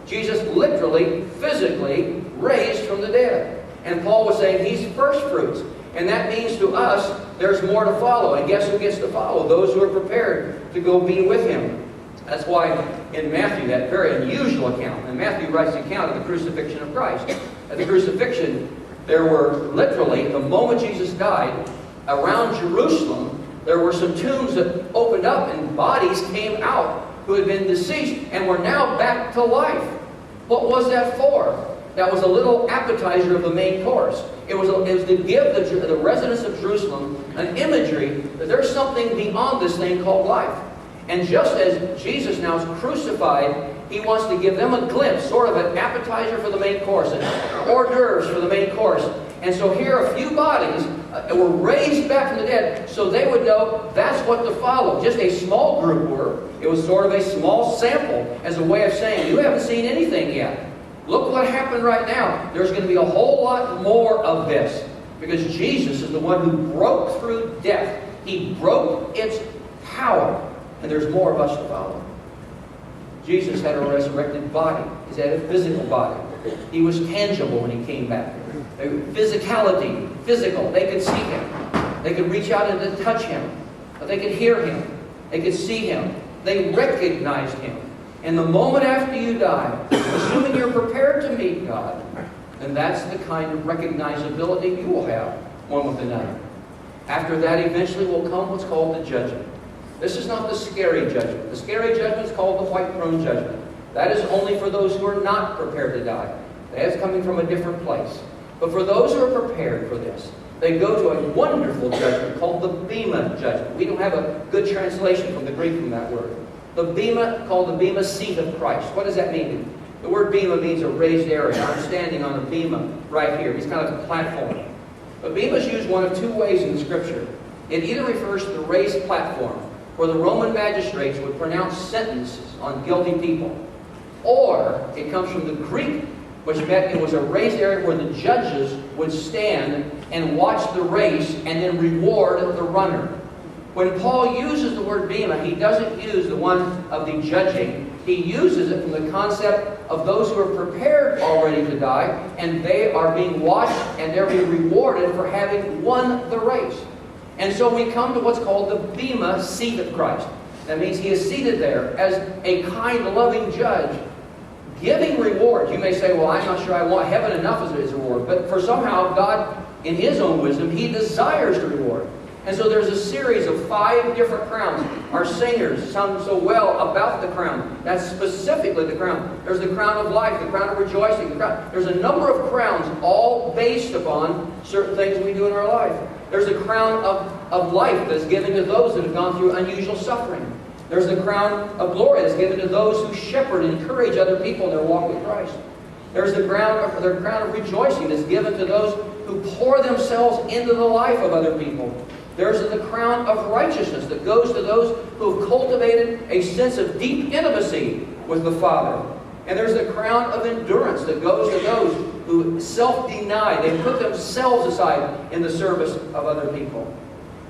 Jesus literally, physically raised from the dead. And Paul was saying he's first fruits. And that means to us, there's more to follow. And guess who gets to follow? Those who are prepared to go be with him. That's why in Matthew, that very unusual account, and Matthew writes the account of the crucifixion of Christ. At the crucifixion, there were literally, the moment Jesus died, around Jerusalem, there were some tombs that opened up and bodies came out who had been deceased and were now back to life. What was that for? That was a little appetizer of the main course. It was to give the residents of Jerusalem an imagery that there's something beyond this thing called life. And just as Jesus now is crucified, he wants to give them a glimpse, sort of an appetizer for the main course, and hors d'oeuvres for the main course. And so here a few bodies were raised back from the dead, so they would know that's what to follow. Just a small group were. It was sort of a small sample as a way of saying, you haven't seen anything yet. Look what happened right now. There's going to be a whole lot more of this. Because Jesus is the one who broke through death. He broke its power. And there's more of us to follow. Jesus had a resurrected body. He had a physical body. He was tangible when he came back. Physicality, physical. They could see him. They could reach out and touch him. They could hear him. They could see him. They recognized him. And the moment after you die, assuming you're prepared to meet God, then that's the kind of recognizability you will have one with another. After that, eventually will come what's called the judgment. This is not the scary judgment. The scary judgment is called the white throne judgment. That is only for those who are not prepared to die. That is coming from a different place. But for those who are prepared for this, they go to a wonderful judgment called the Bema judgment. We don't have a good translation from the Greek from that word. The Bema, called the Bema seat of Christ. What does that mean? The word Bema means a raised area. I'm standing on a Bema right here. It's kind of a platform. But Bema is used one of two ways in the Scripture. It either refers to the raised platform, where the Roman magistrates would pronounce sentences on guilty people. Or it comes from the Greek, which meant it was a raised area where the judges would stand and watch the race and then reward the runner. When Paul uses the word bema, he doesn't use the one of the judging. He uses it from the concept of those who are prepared already to die, and they are being watched and they're being rewarded for having won the race. And so we come to what's called the Bema seat of Christ. That means he is seated there as a kind, loving judge, giving reward. You may say, well, I'm not sure I want heaven enough as his reward. But for somehow God, in his own wisdom, he desires to reward. And so there's a series of 5 different crowns. Our singers sung so well about the crown. That's specifically the crown. There's the crown of life, the crown of rejoicing. There's a number of crowns, all based upon certain things we do in our life. There's a crown of life that's given to those that have gone through unusual suffering. There's the crown of glory that's given to those who shepherd and encourage other people in their walk with Christ. There's the crown of rejoicing that's given to those who pour themselves into the life of other people. There's the crown of righteousness that goes to those who have cultivated a sense of deep intimacy with the Father. And there's the crown of endurance that goes to those who self-deny. They put themselves aside in the service of other people.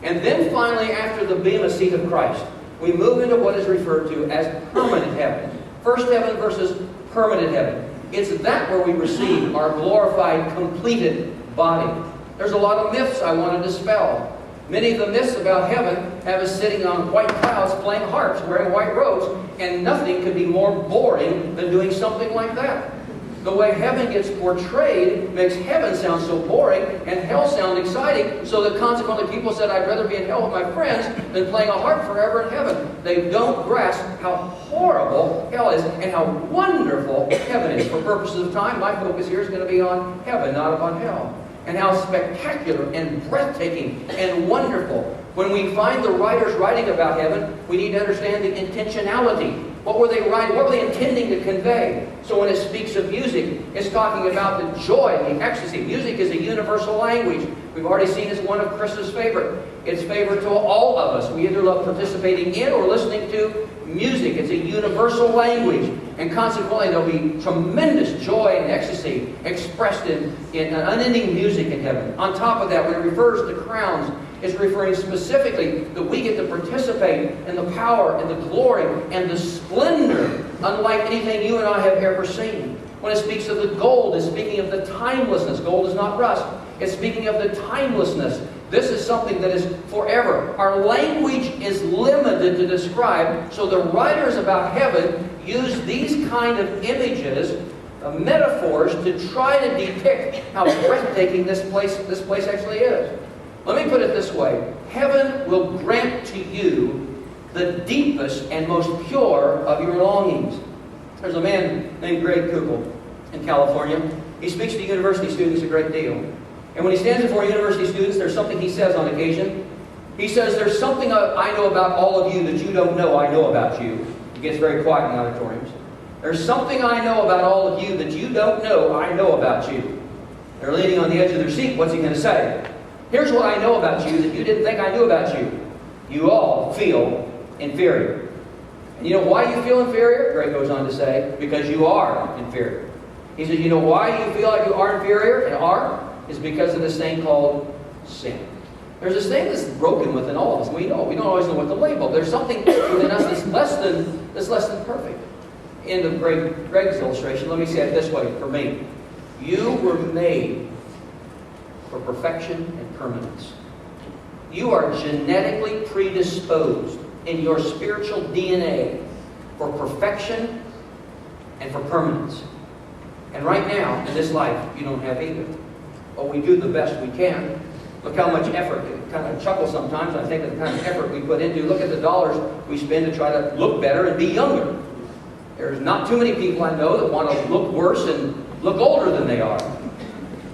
And then finally, after the Bema seat of Christ, we move into what is referred to as permanent heaven. First heaven versus permanent heaven. It's that where we receive our glorified, completed body. There's a lot of myths I want to dispel. Many of the myths about heaven have us sitting on white clouds playing harps, wearing white robes, and nothing could be more boring than doing something like that. The way heaven gets portrayed makes heaven sound so boring and hell sound exciting, so that consequently people said, I'd rather be in hell with my friends than playing a harp forever in heaven. They don't grasp how horrible hell is and how wonderful heaven is. For purposes of time, my focus here is going to be on heaven, not upon hell. And how spectacular and breathtaking and wonderful. When we find the writers writing about heaven, we need to understand the intentionality. What were they writing? What were they intending to convey? So when it speaks of music, it's talking about the joy and the ecstasy. Music is a universal language. We've already seen it's one of Chris's favorite. It's favorite to all of us. We either love participating in or listening to music. It's a universal language. And consequently, there'll be tremendous joy and ecstasy expressed in unending music in heaven. On top of that, when it refers to crowns, it's referring specifically that we get to participate in the power and the glory and the splendor unlike anything you and I have ever seen. When it speaks of the gold, it's speaking of the timelessness. Gold is not rust. It's speaking of the timelessness. This is something that is forever. Our language is limited to describe, so the writers about heaven use these kind of images, metaphors, to try to depict how breathtaking this place actually is. Let me put it this way. Heaven will grant to you the deepest and most pure of your longings. There's a man named Greg Kugel in California. He speaks to university students a great deal. And when he stands before university students, there's something he says on occasion. He says, there's something I know about all of you that you don't know I know about you. He gets very quiet in the auditoriums. There's something I know about all of you that you don't know I know about you. They're leaning on the edge of their seat. What's he going to say? Here's what I know about you that you didn't think I knew about you. You all feel inferior. And you know why you feel inferior? Greg goes on to say, because you are inferior. He says, you know why you feel like you are inferior and are? Is because of this thing called sin. There's this thing that's broken within all of us. We don't always know what to label. There's something within us that's less than perfect. End of Greg's illustration. Let me say it this way for me. You were made for perfection and permanence. You are genetically predisposed in your spiritual DNA for perfection and for permanence. And right now, in this life, you don't have either. But we do the best we can. Look how much effort. I kind of chuckle sometimes. I think of the kind of effort we put into. Look at the dollars we spend to try to look better and be younger. There's not too many people I know that want to look worse and look older than they are.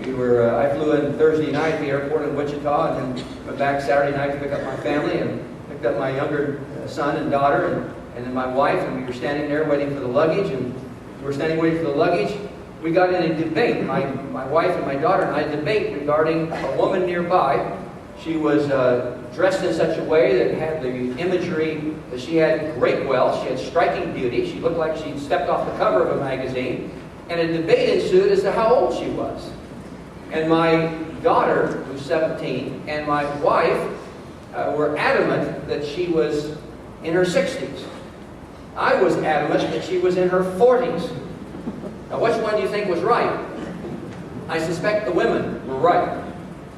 I flew in Thursday night at the airport in Wichita, and then went back Saturday night to pick up my family, and picked up my younger son and daughter, and then my wife, and we were standing there waiting for the luggage, and we were standing waiting for the luggage. We got in a debate. My wife and my daughter and I debate regarding a woman nearby. She was dressed in such a way that had the imagery that she had great wealth. She had striking beauty. She looked like she'd stepped off the cover of a magazine. And a debate ensued as to how old she was. And my daughter, who's 17, and my wife were adamant that she was in her 60s. I was adamant that she was in her 40s. Now, which one do you think was right? I suspect the women were right.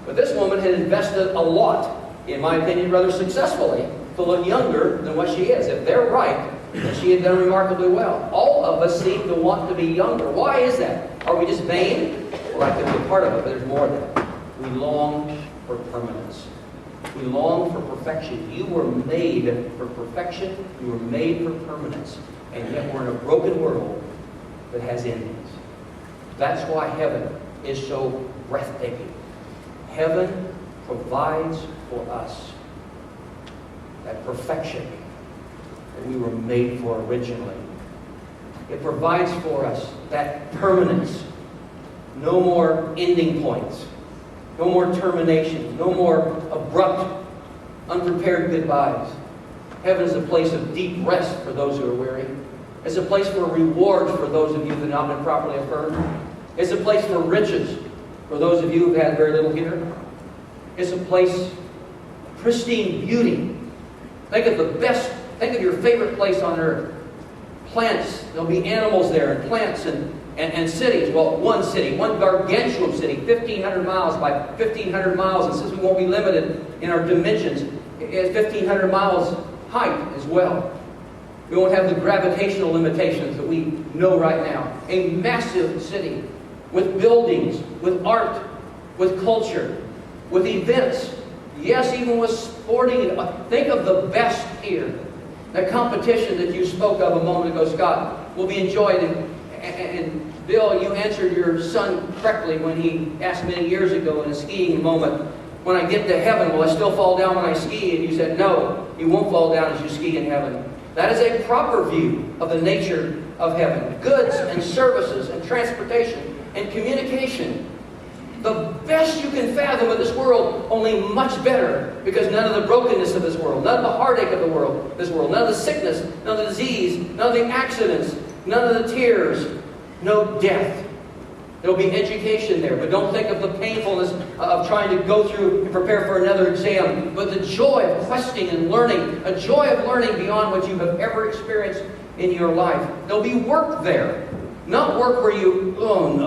But this woman had invested a lot, in my opinion, rather successfully, to look younger than what she is. If they're right, then she had done remarkably well. All of us seem to want to be younger. Why is that? Are we just vain? Well, that could be a part of it, but there's more than that. We long for permanence. We long for perfection. You were made for perfection. You were made for permanence. And yet we're in a broken world that has endings. That's why heaven is so breathtaking. Heaven provides for us that perfection that we were made for originally. It provides for us that permanence. No more ending points. No more terminations. No more abrupt, unprepared goodbyes. Heaven is a place of deep rest for those who are weary. It's a place for rewards for those of you who have not been properly affirmed. It's a place for riches for those of you who have had very little here. It's a place of pristine beauty. Think of your favorite place on earth. Plants, there'll be animals there, and plants and cities. Well, one city, one gargantuan city, 1,500 miles by 1,500 miles. And since we won't be limited in our dimensions, it's 1,500 miles height as well. We won't have the gravitational limitations that we know right now. A massive city with buildings, with art, with culture, with events. Yes, even with sporting. Think of the best here. The competition that you spoke of a moment ago, Scott, will be enjoyed. And Bill, you answered your son correctly when he asked many years ago in a skiing moment, when I get to heaven, will I still fall down when I ski? And you said, no, you won't fall down as you ski in heaven. That is a proper view of the nature of heaven. Goods and services and transportation and communication. The best you can fathom of this world, only much better, because none of the brokenness of this world, none of the heartache of this world, none of the sickness, none of the disease, none of the accidents, none of the tears, no death. There will be education there, but don't think of the painfulness of trying to go through and prepare for another exam, but the joy of questing and learning, a joy of learning beyond what you have ever experienced in your life. There'll be work there. Not work where you, oh no.